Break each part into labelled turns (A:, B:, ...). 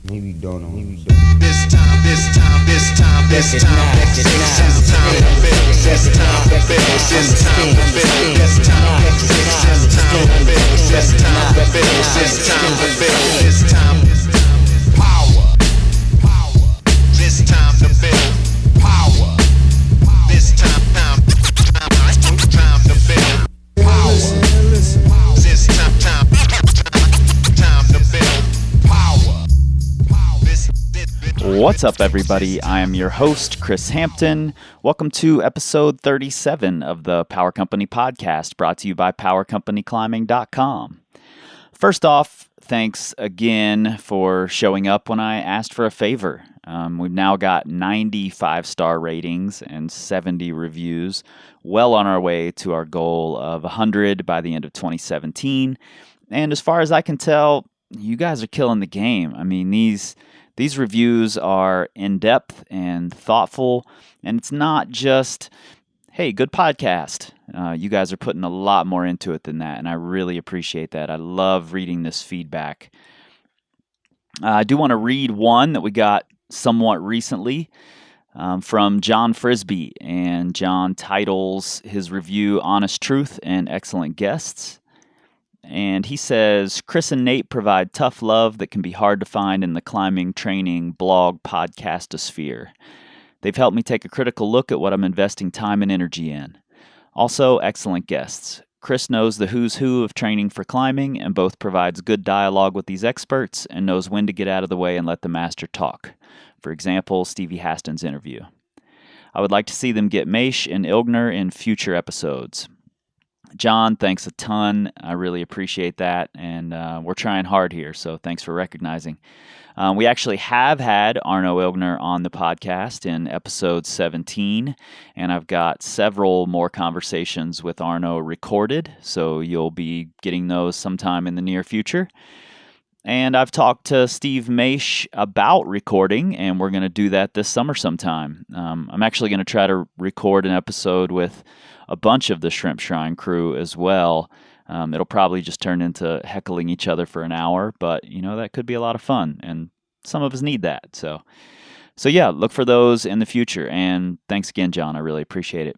A: Maybe don't know.
B: This time, this time, this time, this time, this time to build. This time to build. This time to build. This time to build. This time to build. This time to build. This time power. This time to build power. This time to build power. This time to build power.
C: What's up, everybody? I am your host, Chris Hampton. Welcome to episode 37 of the Power Company Podcast, brought to you by PowerCompanyClimbing.com. First off, thanks again for showing up when I asked for a favor. We've now got 95-star ratings and 70 reviews, well on our way to our goal of 100 by the end of 2017. And as far as I can tell, you guys are killing the game. I mean, these reviews are in-depth and thoughtful, and it's not just, hey, good podcast. You guys are putting a lot more into it than that, and I really appreciate that. I love reading this feedback. I do want to read one that we got somewhat recently from John Frisbee, and John titles his review Honest Truth and Excellent Guests. And he says, Chris and Nate provide tough love that can be hard to find in the climbing, training, blog, podcastosphere. They've helped me take a critical look at what I'm investing time and energy in. Also, excellent guests. Chris knows the who's who of training for climbing and both provides good dialogue with these experts and knows when to get out of the way and let the master talk. For example, Stevie Haston's interview. I would like to see them get Maish and Ilgner in future episodes. John, thanks a ton. I really appreciate that, and we're trying hard here, so thanks for recognizing. We actually have had Arno Ilgner on the podcast in episode 17, and I've got several more conversations with Arno recorded, so you'll be getting those sometime in the near future. And I've talked to Steve Maish about recording, and we're going to do that this summer sometime. I'm actually going to try to record an episode with a bunch of the Shrimp Shrine crew as well. It'll probably just turn into heckling each other for an hour, but that could be a lot of fun, and some of us need that. So yeah, look for those in the future. And thanks again, John. I really appreciate it.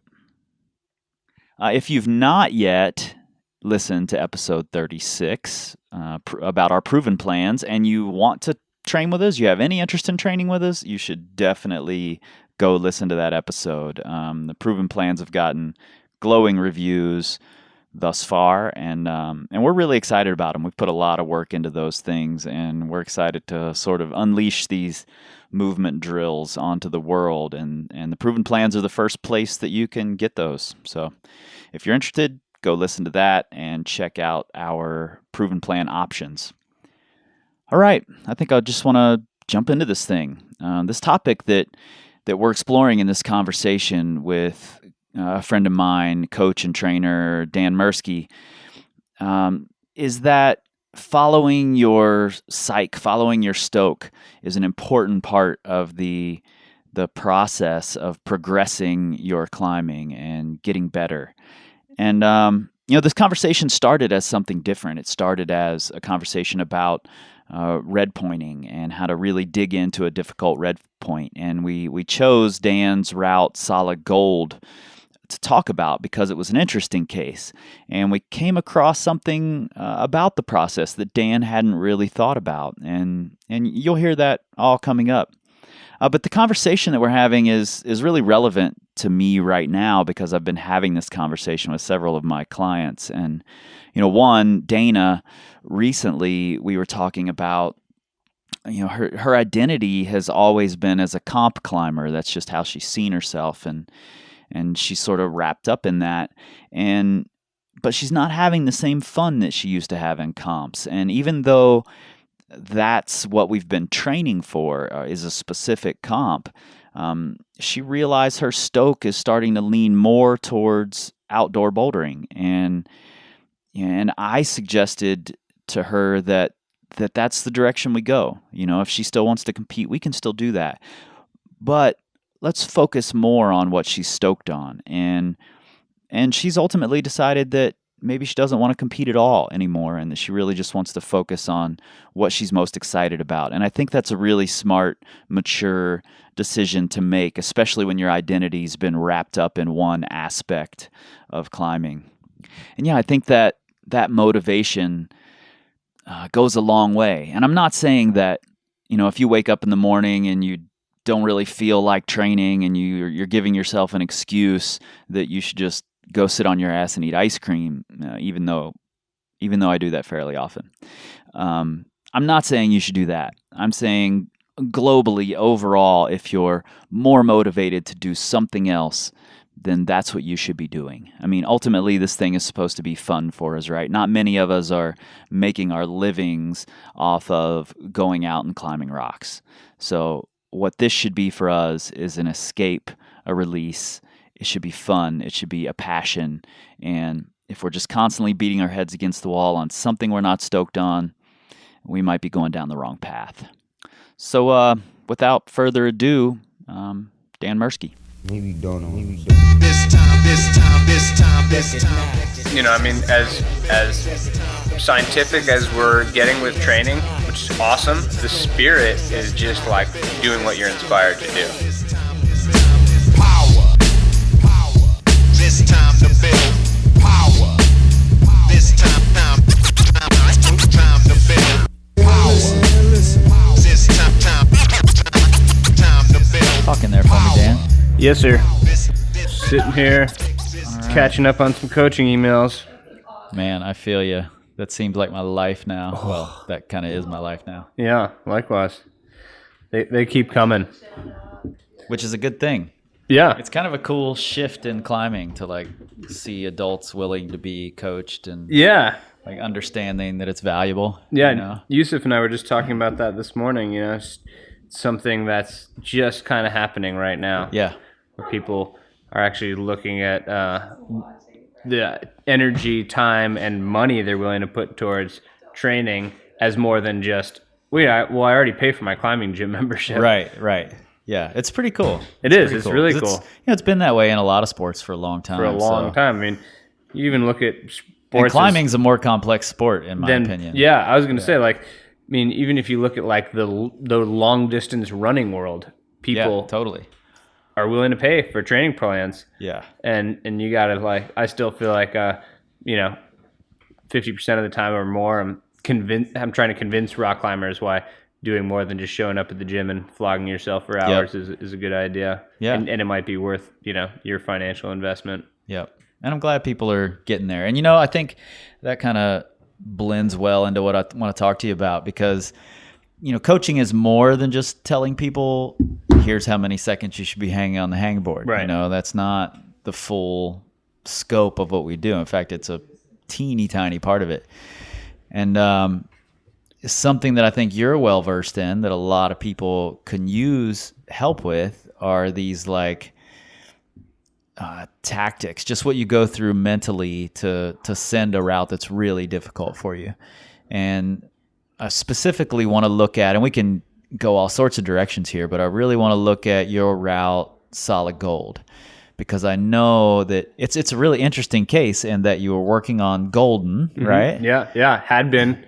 C: If you've not yet listened to episode 36 about our proven plans, and you want to train with us, you have any interest in training with us, you should definitely go listen to that episode. The proven plans have gotten glowing reviews thus far, and we're really excited about them. We've put a lot of work into those things, and we're excited to sort of unleash these movement drills onto the world, and the proven plans are the first place that you can get those. So if you're interested, go listen to that and check out our proven plan options. All right, I think I just want to jump into this thing. This topic that we're exploring in this conversation with a friend of mine, coach and trainer Dan Mirsky, is that following your psych, following your Stoke, is an important part of the process of progressing your climbing and getting better. And this conversation started as something different. It started as a conversation about red pointing and how to really dig into a difficult red point. And we chose Dan's route, Solid Gold, to talk about because it was an interesting case. And we came across something about the process that Dan hadn't really thought about. And you'll hear that all coming up. But the conversation that we're having is really relevant to me right now because I've been having this conversation with several of my clients. And, one, Dana, recently we were talking about, her identity has always been as a comp climber. That's just how she's seen herself. And she's sort of wrapped up in that. But she's not having the same fun that she used to have in comps. And even though that's what we've been training for is a specific comp, she realized her Stoke is starting to lean more towards outdoor bouldering. And I suggested to her that that's the direction we go. If she still wants to compete, we can still do that. But let's focus more on what she's stoked on. And she's ultimately decided that maybe she doesn't want to compete at all anymore, and that she really just wants to focus on what she's most excited about. And I think that's a really smart, mature decision to make, especially when your identity's been wrapped up in one aspect of climbing. And yeah, I think that motivation goes a long way. And I'm not saying that, if you wake up in the morning and you don't really feel like training and you're giving yourself an excuse, that you should just go sit on your ass and eat ice cream, even though I do that fairly often. I'm not saying you should do that. I'm saying globally, overall, if you're more motivated to do something else, then that's what you should be doing. I mean, ultimately, this thing is supposed to be fun for us, right? Not many of us are making our livings off of going out and climbing rocks. So what this should be for us is an escape, a release. It should be fun. It should be a passion. And if we're just constantly beating our heads against the wall on something we're not stoked on, we might be going down the wrong path. So without further ado, Dan Mirsky.
B: Maybe don't know.
A: This time. I mean, as scientific as we're getting with training, which is awesome, the spirit is just like doing what you're inspired to do.
B: Power. This time to build power. This time to build power. This time to build.
C: Talking there for me, Dan.
A: Yes, sir. Sitting here, catching up on some coaching emails.
C: Man, I feel you. That seems like my life now. Well, that kind of is my life now.
A: Yeah, likewise. They keep coming.
C: Which is a good thing.
A: Yeah.
C: It's kind of a cool shift in climbing to like see adults willing to be coached and like understanding that it's valuable.
A: Yeah, Yusuf and I were just talking about that this morning. It's something that's just kind of happening right now.
C: Yeah.
A: Where people are actually looking at the energy, time, and money they're willing to put towards training as more than just, I already pay for my climbing gym membership.
C: Right. Yeah, it's pretty cool.
A: It's really cool.
C: It's been that way in a lot of sports for a long time.
A: I mean, you even look at sports.
C: And climbing's a more complex sport, in my opinion.
A: Yeah, I was going to say, even if you look at like the long distance running world, people
C: totally
A: are willing to pay for training plans.
C: Yeah.
A: And you got to I still feel like 50% of the time or more I'm trying to convince rock climbers why doing more than just showing up at the gym and flogging yourself for hours is a good idea.
C: Yeah.
A: And it might be worth, your financial investment.
C: Yep. And I'm glad people are getting there. And I think that kind of blends well into what I want to talk to you about, because coaching is more than just telling people here's how many seconds you should be hanging on the hangboard.
A: Right.
C: That's not the full scope of what we do. In fact, it's a teeny tiny part of it. And something that I think you're well versed in that a lot of people can use help with are these tactics, just what you go through mentally to send a route that's really difficult for you. And I specifically want to look at, and we can go all sorts of directions here, but I really want to look at your route Solid Gold, because I know that it's a really interesting case in that you were working on Golden,
A: Mm-hmm.
C: right?
A: Yeah. Had been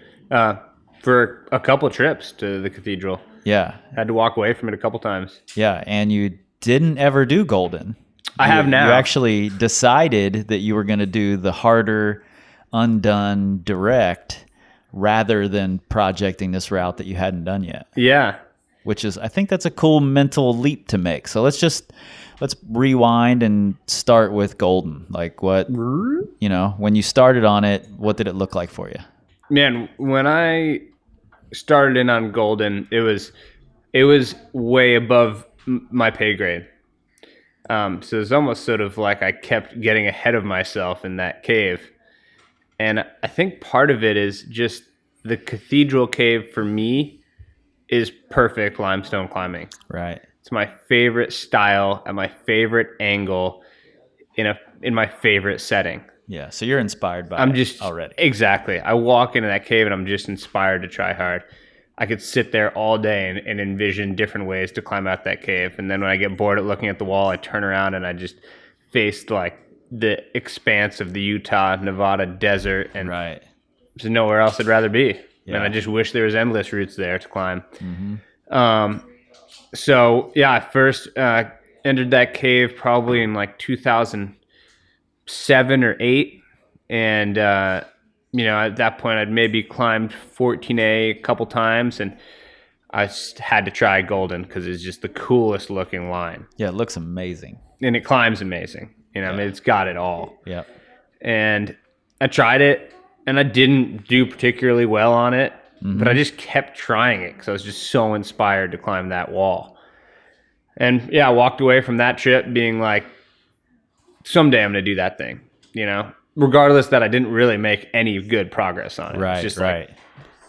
A: for a couple trips to the cathedral.
C: Yeah.
A: Had to walk away from it a couple times.
C: Yeah, and you didn't ever do Golden.
A: I have now.
C: You actually decided that you were going to do the harder, undone direct rather than projecting this route that you hadn't done yet.
A: Yeah.
C: Which is, I think that's a cool mental leap to make. So let's rewind and start with Golden. Like when you started on it, what did it look like for you?
A: Man, when I started in on Golden, it was way above my pay grade. So it's almost sort of like I kept getting ahead of myself in that cave. And I think part of it is just the cathedral cave for me is perfect limestone climbing.
C: Right.
A: It's my favorite style at my favorite angle in my favorite setting.
C: Yeah. So you're inspired by it already.
A: Exactly. I walk into that cave and I'm just inspired to try hard. I could sit there all day and envision different ways to climb out that cave. And then when I get bored at looking at the wall, I turn around and I just face like the expanse of the Utah, Nevada desert, and
C: Right.
A: there's nowhere else I'd rather be.
C: Yeah.
A: And I just wish there was endless routes there to climb. So yeah, I first entered that cave probably in like 2007 or 8, and at that point I'd maybe climbed 14A a couple times, and I just had to try Golden because it's just the coolest looking line,
C: Yeah, it looks amazing.
A: and it climbs amazing. I mean, it's got it all.
C: Yeah.
A: And I tried it, and I didn't do particularly well on it, but I just kept trying it because I was just so inspired to climb that wall. And yeah, I walked away from that trip being like, someday I'm going to do that thing, regardless that I didn't really make any good progress on it.
C: Right,
A: It's just
C: right.
A: like,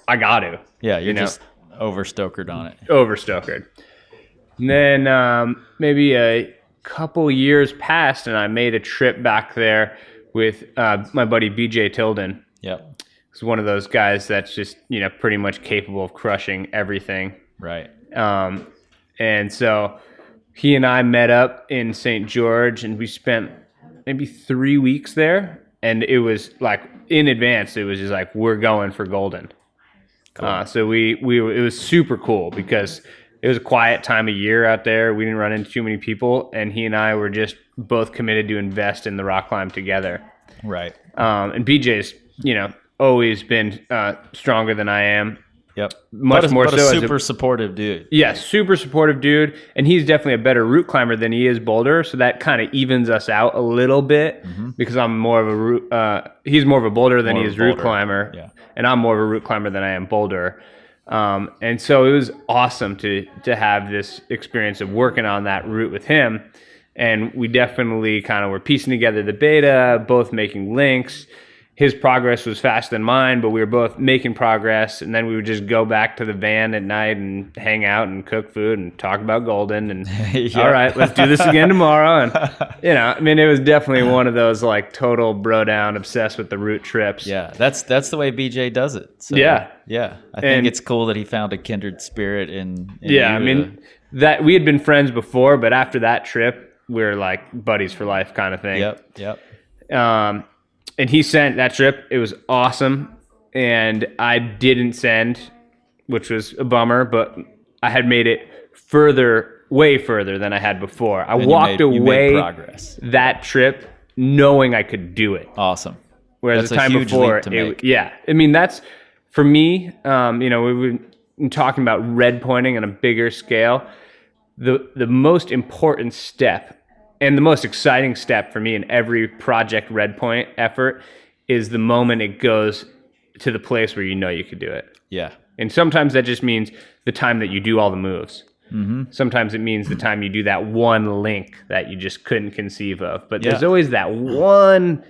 A: I got to.
C: Yeah, you're just overstokered on it.
A: Overstokered. And then maybe a couple years passed, and I made a trip back there with my buddy BJ Tilden.
C: Yep.
A: He's one of those guys that's just pretty much capable of crushing everything.
C: Right.
A: And so he and I met up in St. George, and we spent maybe 3 weeks there. And it was like in advance, it was just like, we're going for Golden. Cool. So it was super cool because it was a quiet time of year out there. We didn't run into too many people, and he and I were just both committed to invest in the rock climb together.
C: Right.
A: And BJ's, always been stronger than I am.
C: Yep.
A: Much more so.
C: But a super supportive dude.
A: Yeah, super supportive dude, and he's definitely a better route climber than he is boulder, so that kind of evens us out a little bit because I'm more of a route. He's more of a boulder than he is route climber, and I'm more of a route climber than I am boulder. And so it was awesome to have this experience of working on that route with him, and we definitely kind of were piecing together the beta, both making links. His progress was faster than mine, but we were both making progress, and then we would just go back to the van at night and hang out and cook food and talk about Golden and all right, let's do this again tomorrow. And it was definitely one of those like total bro down, obsessed with the route trips.
C: Yeah, that's the way BJ does it. So,
A: yeah.
C: I think it's cool that he found a kindred spirit in
A: that we had been friends before, but after that trip, we were like buddies for life kind of thing.
C: Yep.
A: And he sent that trip. It was awesome. And I didn't send, which was a bummer, but I had made it way further than I had before. I walked away that trip knowing I could do it.
C: Awesome.
A: Whereas
C: that's
A: the time
C: a huge
A: before,
C: leap to make.
A: that's for me, we've been talking about red pointing on a bigger scale. The most important step and the most exciting step for me in every project red point effort is the moment it goes to the place where you could do it.
C: Yeah.
A: And sometimes that just means the time that you do all the moves. Sometimes it means the time you do that one link that you just couldn't conceive of. But there's always that one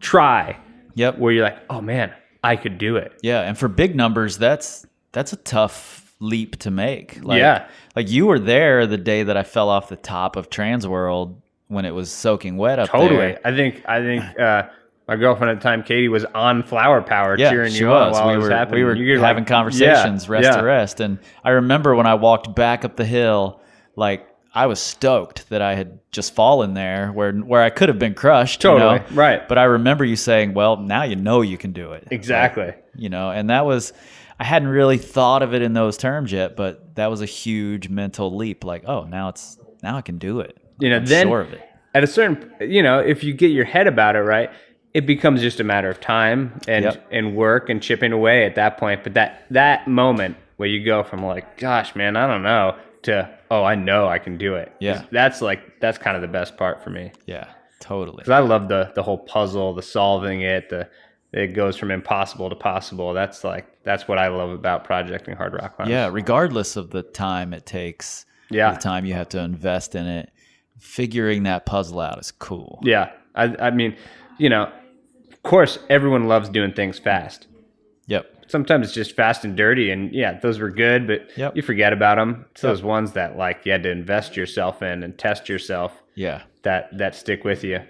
A: try where you're like, oh man, I could do it.
C: Yeah, and for big numbers, that's a tough leap to make. Like you were there the day that I fell off the top of Transworld when it was soaking wet up there.
A: I think my girlfriend at the time, Katie, was on Flower Power cheering you on while it was happening.
C: We were having conversations rest to rest. And I remember when I walked back up the hill, like I was stoked that I had just fallen there where I could have been crushed.
A: Totally, right.
C: But I remember you saying, well, now you can do it.
A: Exactly.
C: Like, and that was, I hadn't really thought of it in those terms yet, but that was a huge mental leap. Like, oh, now I can do it. I'm
A: then
C: sure of it.
A: At a certain, if you get your head about it right, it becomes just a matter of time and work and chipping away at that point. But that moment where you go from like, gosh, man, I don't know, to, oh, I know I can do it.
C: Yeah.
A: That's kind of the best part for me.
C: Yeah, totally.
A: Because I love the whole puzzle, the solving it, it goes from impossible to possible. That's what I love about projecting hard rock climbs.
C: Yeah, regardless of the time it takes, the time you have to invest in it, figuring that puzzle out is cool.
A: Yeah. I mean, of course, everyone loves doing things fast.
C: Yep.
A: Sometimes it's just fast and dirty, and those were good, but you forget about them. It's those ones that like you had to invest yourself in and test yourself.
C: Yeah.
A: That stick with you.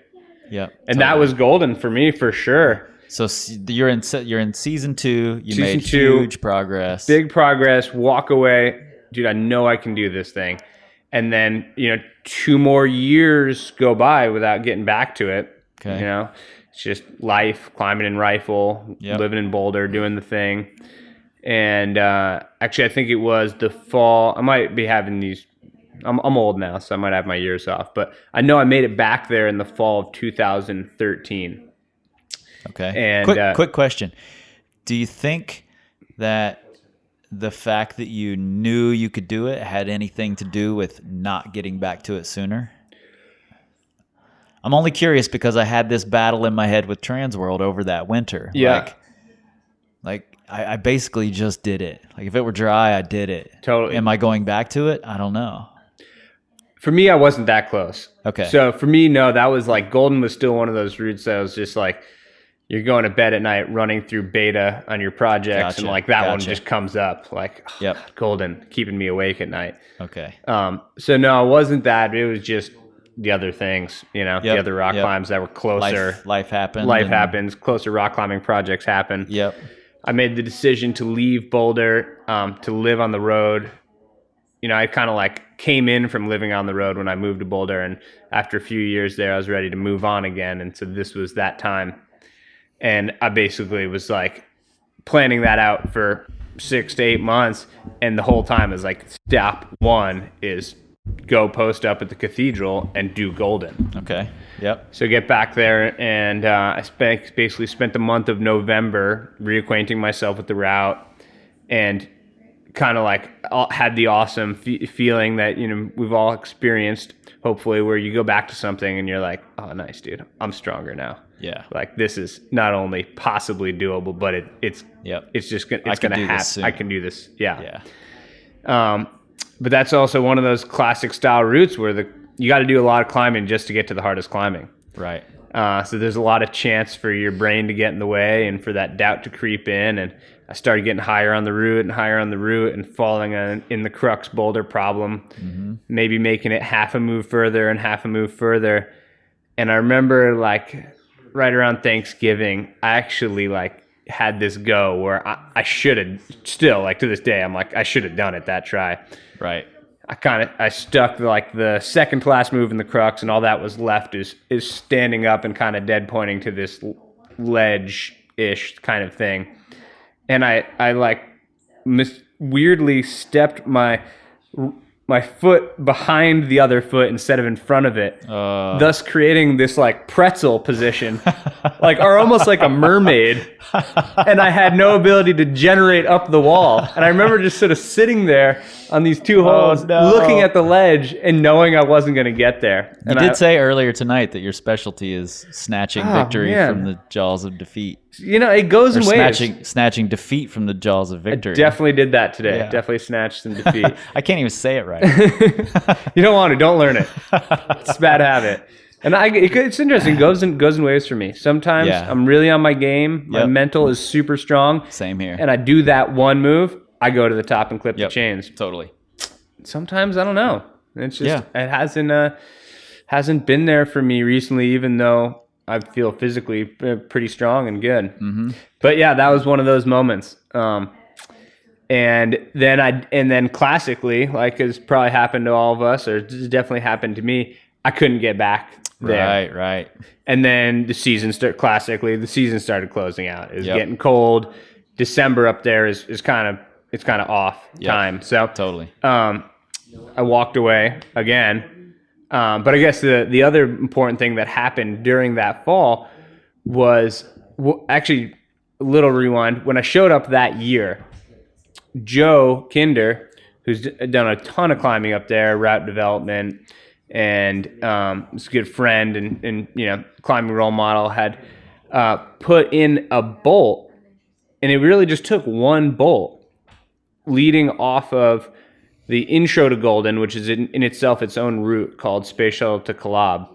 C: Yeah.
A: And that was golden for me for sure.
C: So you're in season 2. You made huge progress.
A: Big progress. Walk away, dude. I know I can do this thing. And then 2 more years go by without getting back to it.
C: Okay.
A: You know, it's just life, climbing in rifle, living in Boulder, doing the thing. And actually, I think it was the fall. I might be having these. I'm old now, so I might have my years off. But I know I made it back there in the fall of 2013.
C: Okay.
A: And
C: quick question. Do you think that the fact that you knew you could do it had anything to do with not getting back to it sooner? I'm only curious because I had this battle in my head with Transworld over that winter.
A: Yeah.
C: Like I basically just did it. Like if it were dry, I did it.
A: Totally.
C: Am I going back to it? I don't know.
A: For me, I wasn't that close.
C: Okay.
A: So for me, no, that was like Golden was still one of those routes that was just like you're going to bed at night running through beta on your projects, and like that one just comes up like, oh, God, Golden, keeping me awake at night.
C: Okay.
A: So no, it wasn't that. It was just the other things, you know, the other rock climbs that were closer.
C: Life happened.
A: Life happens. Closer rock climbing projects happen.
C: Yep.
A: I made the decision to leave Boulder, to live on the road. You know, I kind of like came in from living on the road when I moved to Boulder, and after a few years there, I was ready to move on again. And so this was that time. And I basically was like planning that out for 6 to 8 months. And the whole time is like, step one is go post up at the cathedral and do Golden.
C: Okay. Yep.
A: So get back there, and I basically spent the month of November reacquainting myself with the route, and kind of like had the awesome feeling that, you know, we've all experienced, hopefully, where you go back to something and you're like, oh, nice, dude, I'm stronger now.
C: Yeah. Like
A: this is not only possibly doable, but it's just gonna happen. I can do this. Yeah. Yeah. But that's also one of those classic style routes where you got to do a lot of climbing just to get to the hardest climbing.
C: Right.
A: So there's a lot of chance for your brain to get in the way and for that doubt to creep in. And I started getting higher on the route and falling in the crux boulder problem, maybe making it half a move further and half a move further. And I remember like right around Thanksgiving, I actually like had this go where I should have still, like to this day, I'm like, I should have done it that try.
C: Right.
A: I stuck like the second to last move in the crux, and all that was left is standing up and kind of dead pointing to this ledge-ish kind of thing. And I like weirdly stepped my foot behind the other foot instead of in front of it, thus creating this like pretzel position, or almost like a mermaid. And I had no ability to generate up the wall. And I remember just sort of sitting there on these two holes, looking at the ledge and knowing I wasn't going to get there.
C: You did say earlier tonight that your specialty is snatching victory from the jaws of defeat.
A: You know, it goes in waves.
C: Snatching defeat from the jaws of victory.
A: I definitely did that today. Yeah. Definitely snatched some defeat.
C: I can't even say it right.
A: You don't want to. Don't learn it. It's a bad habit. And it's interesting. It goes in waves for me. Sometimes I'm really on my game. My mental is super strong.
C: Same here.
A: And I do that one move. I go to the top and clip the chains.
C: Totally.
A: Sometimes I don't know. It's just it hasn't been there for me recently, even though I feel physically pretty strong and good. Mm-hmm. But yeah, that was one of those moments. And then classically, like has probably happened to all of us, or it's definitely happened to me, I couldn't get back there.
C: Right.
A: And then the season started closing out. It was getting cold. December up there is kind of off time. So
C: totally.
A: I walked away again. But I guess the other important thing that happened during that fall was actually a little rewind. When I showed up that year, Joe Kinder, who's done a ton of climbing up there, route development, and is a good friend and you know, climbing role model, had put in a bolt, and it really just took one bolt leading off of the intro to Golden, which is in itself its own route called Space Shuttle to Kalab,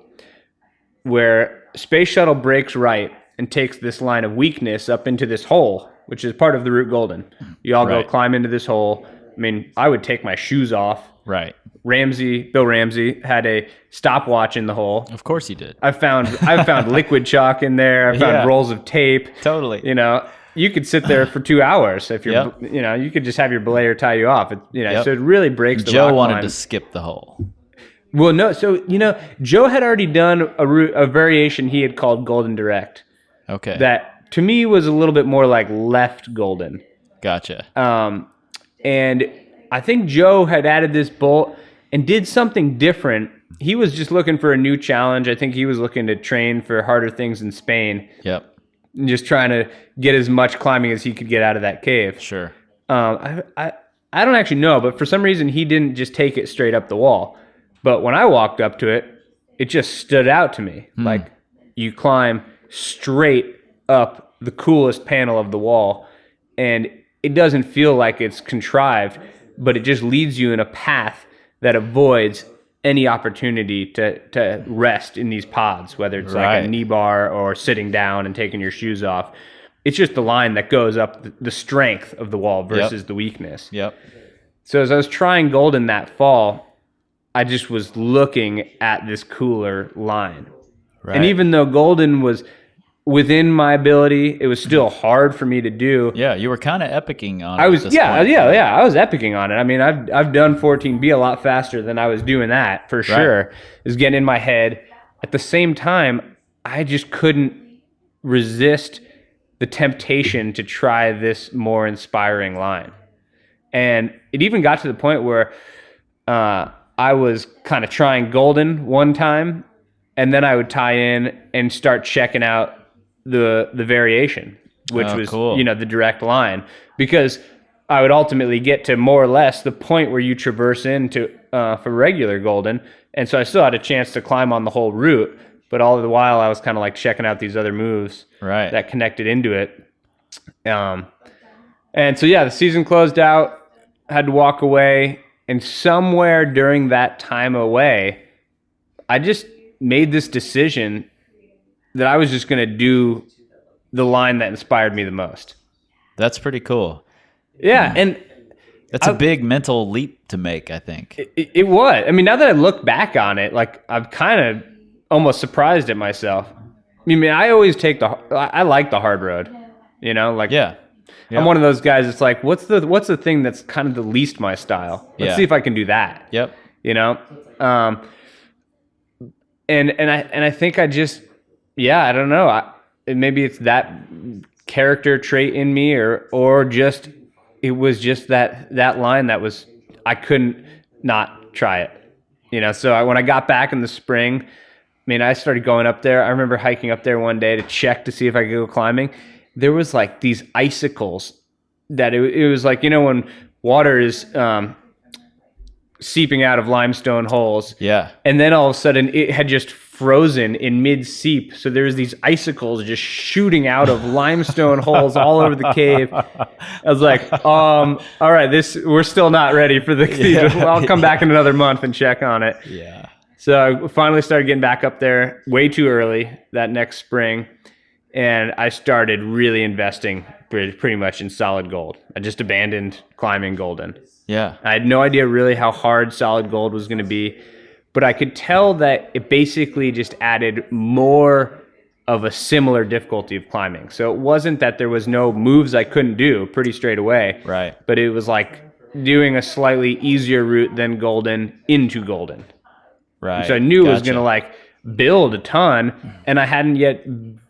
A: where Space Shuttle breaks right and takes this line of weakness up into this hole, which is part of the route Golden. You all go climb into this hole. I mean, I would take my shoes off.
C: Right.
A: Bill Ramsey had a stopwatch in the hole.
C: Of course he did.
A: I found liquid chalk in there. I found rolls of tape.
C: Totally.
A: You know, you could sit there for 2 hours if you're, you know, you could just have your belayer tie you off. So it really breaks the rock
C: Joe wanted
A: climb.
C: to skip the hole.
A: Well, no. So, Joe had already done a variation he had called Golden Direct.
C: Okay.
A: That, to me, was a little bit more like left golden.
C: Gotcha.
A: And I think Joe had added this bolt and did something different. He was just looking for a new challenge. I think he was looking to train for harder things in Spain.
C: Yep.
A: And just trying to get as much climbing as he could get out of that cave.
C: Sure.
A: I don't actually know, but for some reason he didn't just take it straight up the wall. But when I walked up to it, it just stood out to me. Like, you climb straight up the coolest panel of the wall, and it doesn't feel like it's contrived, but it just leads you in a path that avoids any opportunity to rest in these pods, whether it's like a knee bar or sitting down and taking your shoes off. It's just the line that goes up the strength of the wall versus the weakness.
C: Yep.
A: So as I was trying Golden that fall, I just was looking at this cooler line. Right. And even though Golden was within my ability, it was still hard for me to do.
C: Yeah, you were kind of epicking on it.
A: I was I was epicking on it. I mean, I've done 14B a lot faster than I was doing that for sure. It was getting in my head. At the same time, I just couldn't resist the temptation to try this more inspiring line. And it even got to the point where I was kind of trying Golden one time, and then I would tie in and start checking out the variation, which was cool. The direct line, because I would ultimately get to more or less the point where you traverse into for regular Golden, and so I still had a chance to climb on the whole route, but all the while I was kind of like checking out these other moves that connected into it. And so the season closed out, had to walk away, and somewhere during that time away, I just made this decision that I was just going to do the line that inspired me the most. That's
C: pretty cool.
A: Yeah, and
C: that's a big mental leap to make, I think.
A: It was. I mean, now that I look back on it, like, I'm kind of almost surprised at myself. I mean, I always I like the hard road, like. Yeah. I'm one of those guys. It's like, what's the thing that's kind of the least my style? Let's see if I can do that.
C: Yep.
A: And I think I just, I don't know. Maybe it's that character trait in me, or just it was just that line that was, I couldn't not try it. So when I got back in the spring, I mean, I started going up there. I remember hiking up there one day to check to see if I could go climbing. There was like these icicles that it was like, when water is seeping out of limestone holes. Yeah. And then all of a sudden it had just frozen in mid seep. So there was these icicles just shooting out of limestone holes all over the cave. I was like, all right, we're still not ready for the, I'll come back in another month and check on it. Yeah. So I finally started getting back up there way too early that next spring. And I started really investing pretty much in solid gold. I just abandoned climbing Golden. Yeah. I had no idea really how hard solid gold was going to be, but I could tell that it basically just added more of a similar difficulty of climbing. So it wasn't that there was no moves I couldn't do pretty straight away. Right. But it was like doing a slightly easier route than Golden into Golden. Right. So I knew it was going to like build a ton, and I hadn't yet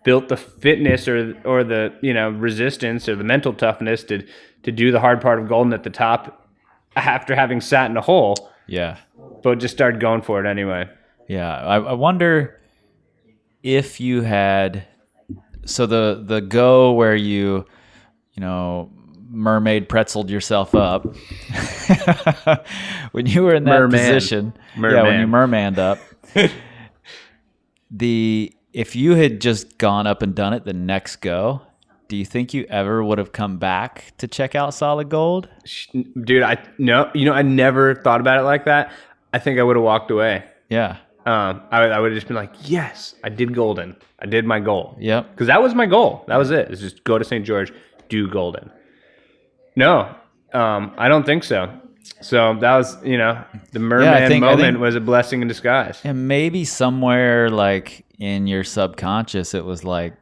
A: built the fitness or the resistance or the mental toughness to do the hard part of Golden at the top after having sat in a hole. Yeah. But just started going for it anyway.
C: Yeah. I wonder if you had, so the go where you mermaid pretzeled yourself up when you were in that position. Yeah, when you mermaned up. If you had just gone up and done it the next go, do you think you ever would have come back to check out solid gold?
A: Dude, I never thought about it like that. I think I would have walked away. Yeah. I would have just been like, yes, I did Golden. I did my goal. Yep. Because that was my goal. That was it. It's just go to St. George, do Golden. No, I don't think so. So that was, the merman moment was a blessing in disguise.
C: And maybe somewhere like in your subconscious, it was like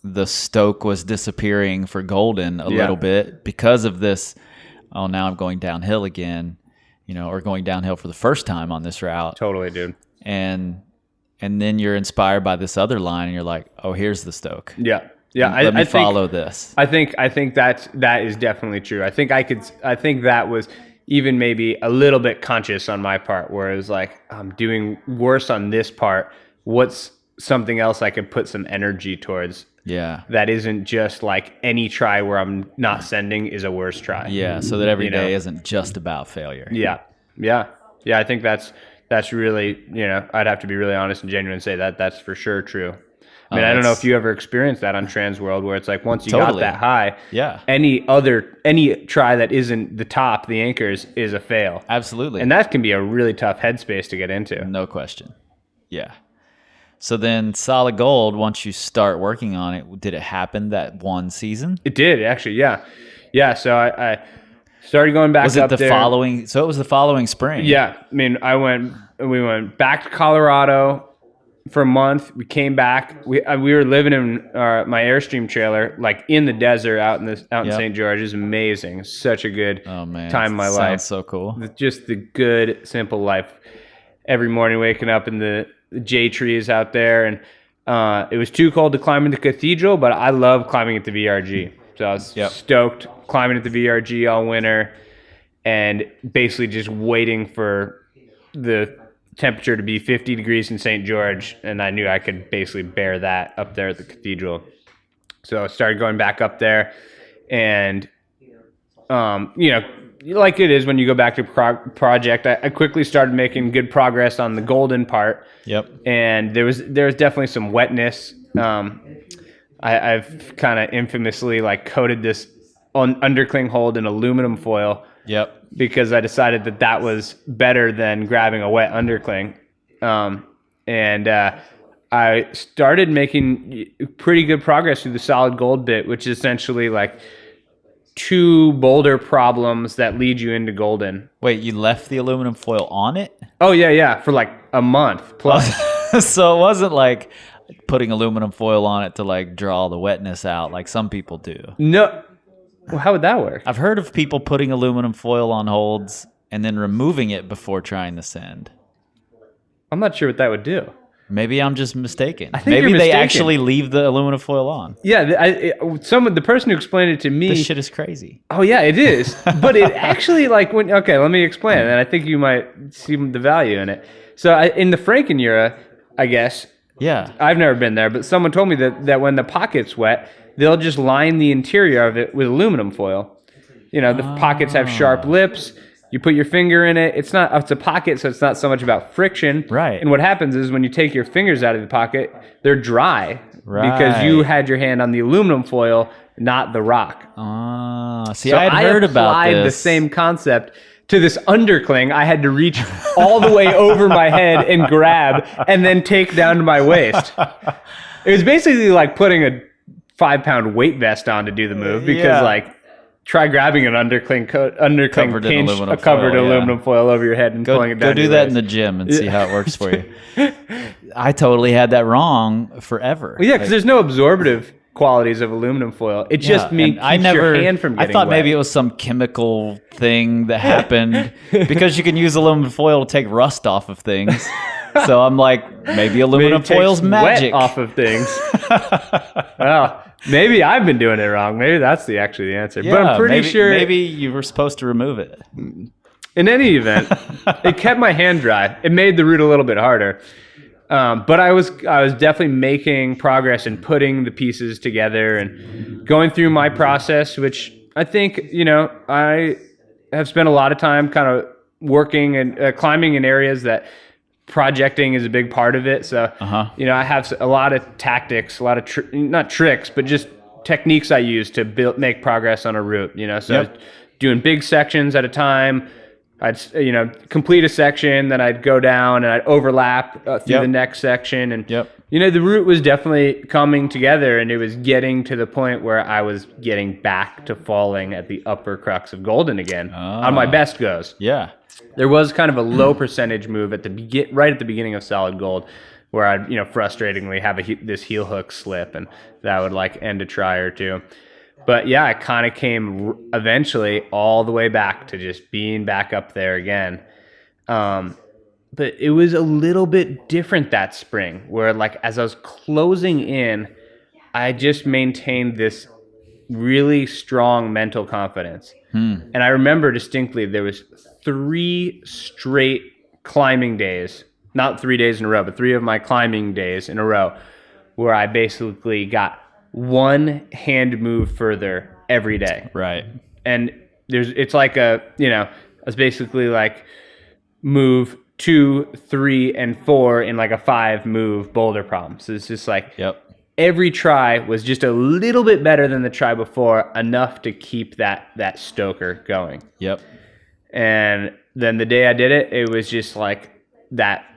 C: the Stoke was disappearing for Golden a little bit because of this. Oh, now I'm going downhill again. or going downhill for the first time on this route.
A: Totally, dude.
C: And then you're inspired by this other line, and you're like, oh, here's the Stoke.
A: Yeah. Yeah,
C: Let me follow this.
A: I think that is definitely true. I think that was even maybe a little bit conscious on my part, where it was like, I'm doing worse on this part. What's something else I could put some energy towards?
C: Yeah.
A: That isn't just like any try where I'm not sending is a worse try.
C: Yeah, so that every day isn't just about failure.
A: Yeah. I think that's really, I'd have to be really honest and genuine and say that's for sure true. I mean, I don't know if you ever experienced that on Trans World, where it's like once you got that high, any try that isn't the top, the anchors, is a fail.
C: Absolutely.
A: And that can be a really tough headspace to get into.
C: No question. Yeah. So then Solid Gold, once you start working on it, did it happen that one season?
A: It did, actually, yeah. Yeah, so I started going back up there.
C: Was it so it was the following spring?
A: Yeah. I mean, we went back to Colorado for a month. We came back. We were living in my Airstream trailer, like in the desert out in St. George. It was amazing. Such a good time in my life.
C: Sounds so cool.
A: Just the good, simple life. Every morning waking up in the J trees out there, and it was too cold to climb into Cathedral, but I love climbing at the VRG. So I was stoked climbing at the VRG all winter, and basically just waiting for the temperature to be 50 degrees in St. George, and I knew I could basically bear that up there at the Cathedral. So I started going back up there, and like it is when you go back to project, I quickly started making good progress on the golden part.
C: Yep.
A: And there was definitely some wetness. I've kind of infamously like coated this undercling hold in aluminum foil.
C: Yep.
A: Because I decided that was better than grabbing a wet undercling. I started making pretty good progress through the Solid Gold bit, which is essentially like 2 boulder problems that lead you into golden.
C: Wait, you left the aluminum foil on it?
A: Oh, yeah, for like a month plus.
C: So it wasn't like putting aluminum foil on it to like draw the wetness out like some people do.
A: No. Well, how would that work?
C: I've heard of people putting aluminum foil on holds and then removing it before trying to send.
A: I'm not sure what that would do.
C: Maybe I'm just mistaken.
A: I think
C: Maybe
A: you're
C: they
A: mistaken.
C: actually leave the aluminum foil on.
A: Yeah, the person who explained it to me.
C: This shit is crazy.
A: Oh yeah, it is. But it actually let me explain it, and I think you might see the value in it. So in the Franken era, I guess.
C: Yeah.
A: I've never been there, but someone told me that when the pocket's wet, they'll just line the interior of it with aluminum foil. The pockets have sharp lips. You put your finger in it. It's a pocket, so it's not so much about friction.
C: Right.
A: And what happens is when you take your fingers out of the pocket, they're dry.
C: Right.
A: Because you had your hand on the aluminum foil, not the rock.
C: See,
A: So
C: I had heard about
A: applied
C: this.
A: the same concept to this undercling. I had to reach all the way over my head and grab, and then take down to my waist. It was basically like putting a 5-pound weight vest on to do the move, because try grabbing an undercling
C: Covered in
A: pinch,
C: aluminum
A: covered
C: foil,
A: aluminum foil over your head and pulling it down.
C: Go do that in the gym and see how it works for you. I totally had that wrong forever.
A: Well, yeah, because there's no absorptive qualities of aluminum foil. It just means keeps your hand from getting
C: I thought
A: wet.
C: maybe it was some chemical thing that happened because you can use aluminum foil to take rust off of things. So I'm like, maybe aluminum
A: Maybe it
C: foil's
A: takes
C: magic.
A: wet off of things. Well, maybe I've been doing it wrong. Maybe that's the answer.
C: Yeah,
A: but I'm pretty sure.
C: Maybe you were supposed to remove it.
A: In any event, it kept my hand dry. It made the route a little bit harder. But I was definitely making progress and putting the pieces together and going through my process, which I think, I have spent a lot of time kind of working and climbing in areas that projecting is a big part of it. So, I have a lot of tactics, a lot of not tricks, but just techniques I use to make progress on a route, So doing big sections at a time. I'd complete a section, then I'd go down and I'd overlap through the next section, and the route was definitely coming together, and it was getting to the point where I was getting back to falling at the upper crux of Golden again on my best goes.
C: Yeah,
A: there was kind of a low percentage move at right at the beginning of Solid Gold, where I'd frustratingly have this heel hook slip, and that would end a try or two. But yeah, I kind of came eventually all the way back to just being back up there again. But it was a little bit different that spring, where like as I was closing in, I just maintained this really strong mental confidence. And I remember distinctly there was 3 straight climbing days, not 3 days in a row, but 3 of my climbing days in a row, where I basically got one hand move further every day.
C: Right.
A: And it's like it's basically like move 2, 3, and 4 in like a 5 move boulder problem. So it's just like every try was just a little bit better than the try before, enough to keep that stoker going.
C: Yep.
A: And then the day I did it, it was just like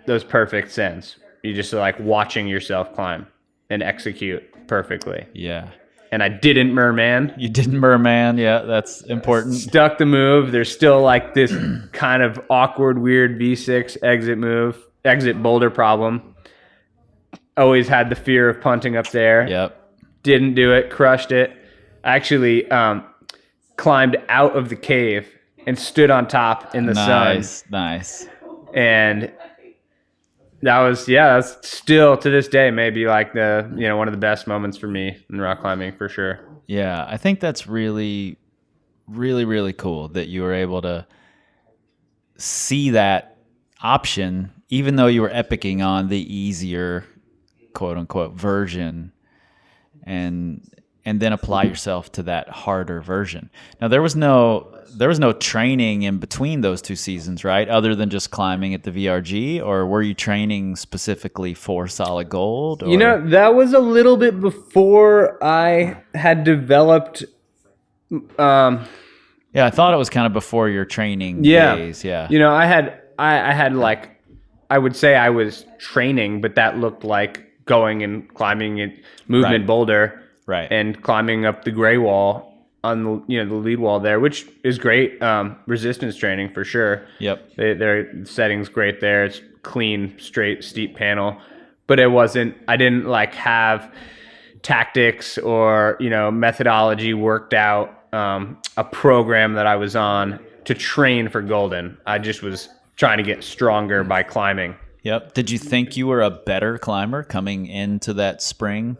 A: those perfect sends. You just like watching yourself climb and execute perfectly.
C: Yeah.
A: And I didn't merman.
C: You didn't merman. Yeah, that's important.
A: Stuck the move. There's still like this kind of awkward, weird V6 exit boulder problem. Always had the fear of punting up there.
C: Yep.
A: Didn't do it. Crushed it. I actually climbed out of the cave and stood on top in the sun.
C: Nice.
A: And that's still to this day maybe like one of the best moments for me in rock climbing for sure.
C: Yeah, I think that's really, really, really cool that you were able to see that option, even though you were epicking on the easier, quote unquote, version, and then apply yourself to that harder version. Now there was no training in between those 2 seasons, right? Other than just climbing at the VRG, or were you training specifically for Solid Gold? Or?
A: That was a little bit before I had developed.
C: Yeah, I thought it was kind of before your training days. Yeah.
A: I had like, I would say I was training, but that looked like going and climbing a movement boulder.
C: Right.
A: And climbing up the gray wall on the lead wall there, which is great. Resistance training for sure.
C: Yep.
A: Their setting's great there. It's clean, straight, steep panel. But I didn't like have tactics or, methodology worked out, a program that I was on to train for Golden. I just was trying to get stronger by climbing.
C: Yep. Did you think you were a better climber coming into that spring?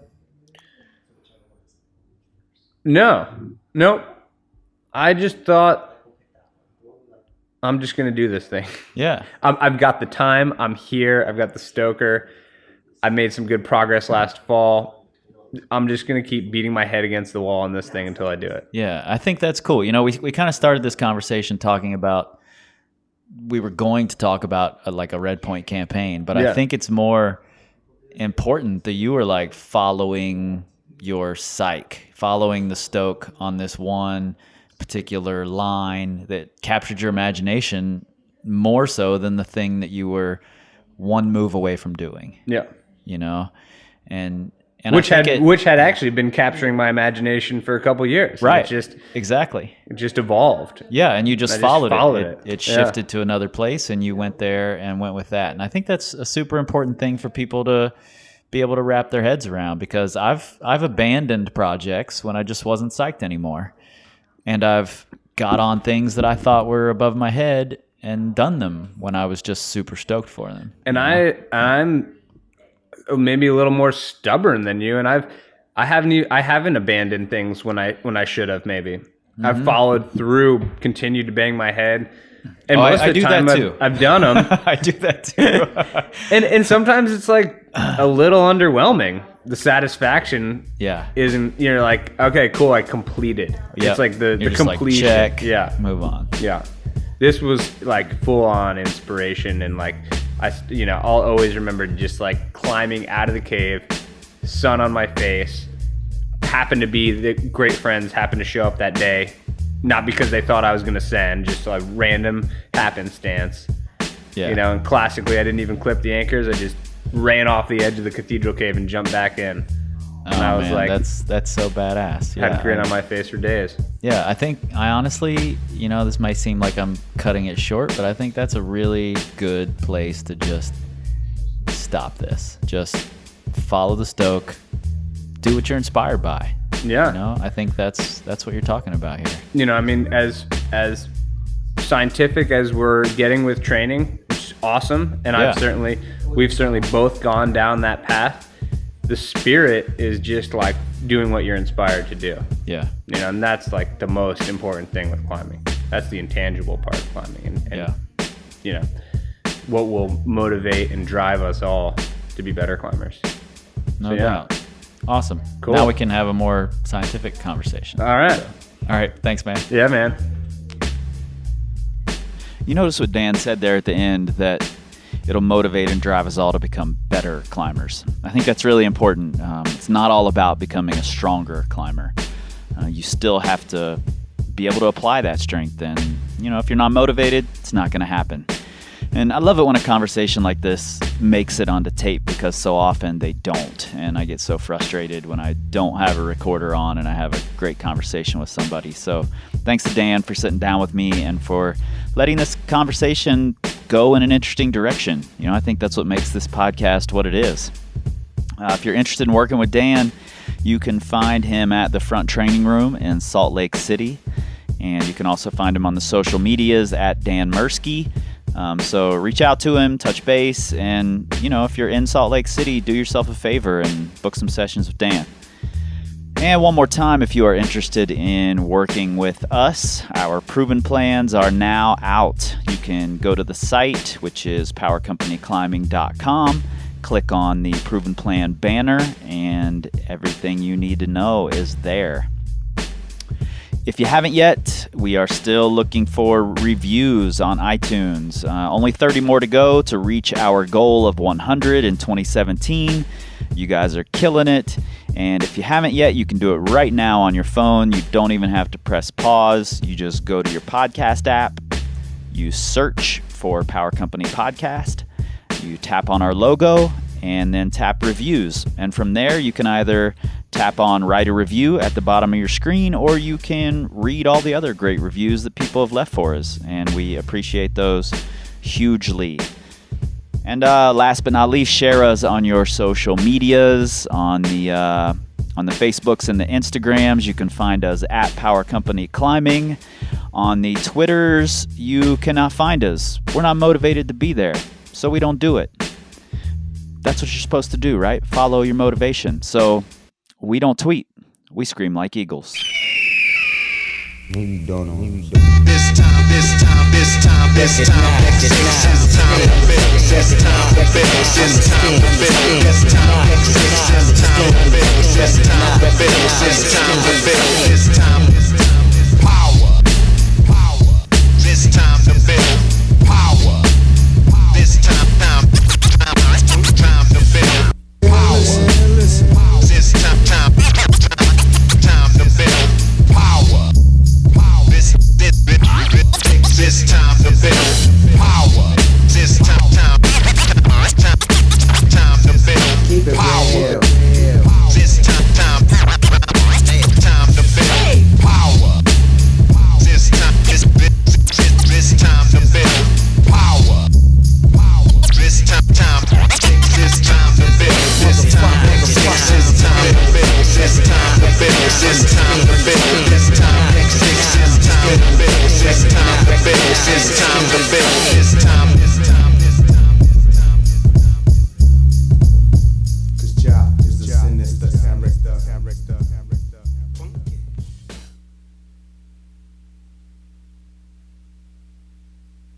A: No. Nope. I just thought, I'm just going to do this thing.
C: Yeah.
A: I've got the time. I'm here. I've got the stoker. I made some good progress last fall. I'm just going to keep beating my head against the wall on this thing until I do it.
C: Yeah, I think that's cool. We kind of started this conversation talking about, we were going to talk about like a Red Point campaign, but I think it's more important that you were like following your psyche, following the Stoke on this one particular line that captured your imagination more so than the thing that you were one move away from doing.
A: Yeah.
C: And
A: which had actually been capturing my imagination for a couple years.
C: Right.
A: It just evolved.
C: Yeah, and you just followed
A: it.
C: It shifted to another place, and you went there and went with that. And I think that's a super important thing for people to be able to wrap their heads around, because I've abandoned projects when I just wasn't psyched anymore. And I've got on things that I thought were above my head and done them when I was just super stoked for them.
A: And I'm maybe a little more stubborn than you, and I haven't abandoned things when I should have maybe. Mm-hmm. I've followed through, continued to bang my head. And most of the time I've done them.
C: I do that too.
A: and sometimes it's like a little underwhelming. The satisfaction isn't, you're like, okay, cool, I completed. Yep. It's like the completion.
C: Like, check, move on.
A: Yeah. This was like full on inspiration, and like I'll always remember just like climbing out of the cave, sun on my face. The great friends happened to show up that day. Not because they thought I was going to send, just like random happenstance. Yeah. And classically, I didn't even clip the anchors. I just ran off the edge of the cathedral cave and jumped back in. And I was like,
C: that's so badass.
A: Had a grin on my face for days.
C: Yeah, I honestly, this might seem like I'm cutting it short, but I think that's a really good place to just stop this. Just follow the Stoke, do what you're inspired by.
A: Yeah.
C: You know, I think that's what you're talking about here.
A: You know, I mean, as scientific as we're getting with training, which is awesome, and
C: Yeah.
A: we've certainly both gone down that path. The spirit is just like doing what you're inspired to do.
C: Yeah.
A: You know, and that's like the most important thing with climbing. That's the intangible part of climbing, and
C: Yeah.
A: you know, what will motivate and drive us all to be better climbers.
C: No
A: So, yeah.
C: doubt. Awesome.
A: Cool.
C: Now we can have a more scientific conversation.
A: All right.
C: All right. Thanks, man.
A: Yeah, man.
C: You notice what Dan said there at the end, that it'll motivate and drive us all to become better climbers. I think that's really important. It's not all about becoming a stronger climber. You still have to be able to apply that strength. And, you know, if you're not motivated, it's not going to happen. And I love it when a conversation like this makes it onto tape, because so often they don't. And I get so frustrated when I don't have a recorder on and I have a great conversation with somebody. So thanks to Dan for sitting down with me and for letting this conversation go in an interesting direction. You know, I think that's what makes this podcast what it is. If you're interested in working with Dan, you can find him at the Front Training Room in Salt Lake City. And you can also find him on the social medias at Dan Mirsky. So reach out to him, touch base, and, you know, if you're in Salt Lake City, do yourself a favor and book some sessions with Dan. And one more time, if you are interested in working with us, our proven plans are now out. You can go to the site, which is powercompanyclimbing.com, click on the proven plan banner, and everything you need to know is there. If you haven't yet, we are still looking for reviews on iTunes. Only 30 more to go to reach our goal of 100 in 2017. You guys are killing it. And if you haven't yet, you can do it right now on your phone. You don't even have to press pause. You just go to your podcast app. You search for Power Company Podcast. You tap on our logo and then tap reviews. And from there, you can either tap on write a review at the bottom of your screen, or you can read all the other great reviews that people have left for us. And we appreciate those hugely. And last but not least, share us on your social medias, on the Facebooks and the Instagrams. You can find us at Power Company Climbing. On the Twitters, you cannot find us. We're not motivated to be there, so we don't do it. That's what you're supposed to do, right? Follow your motivation. So we don't tweet. We scream like eagles.
B: This time, this time, this time, this time, this time to build. This time to build. This time to build. This time to build. This time to build. This time to build. This time power, power. This time to build power. This time to build power. This time to build power. This time to build power. This time to build power. This time to build power. This time to build power. This time to build. This time to build. This time to build. This time to build. This time to build. This time to build. This time to build. This time to build. This time to build.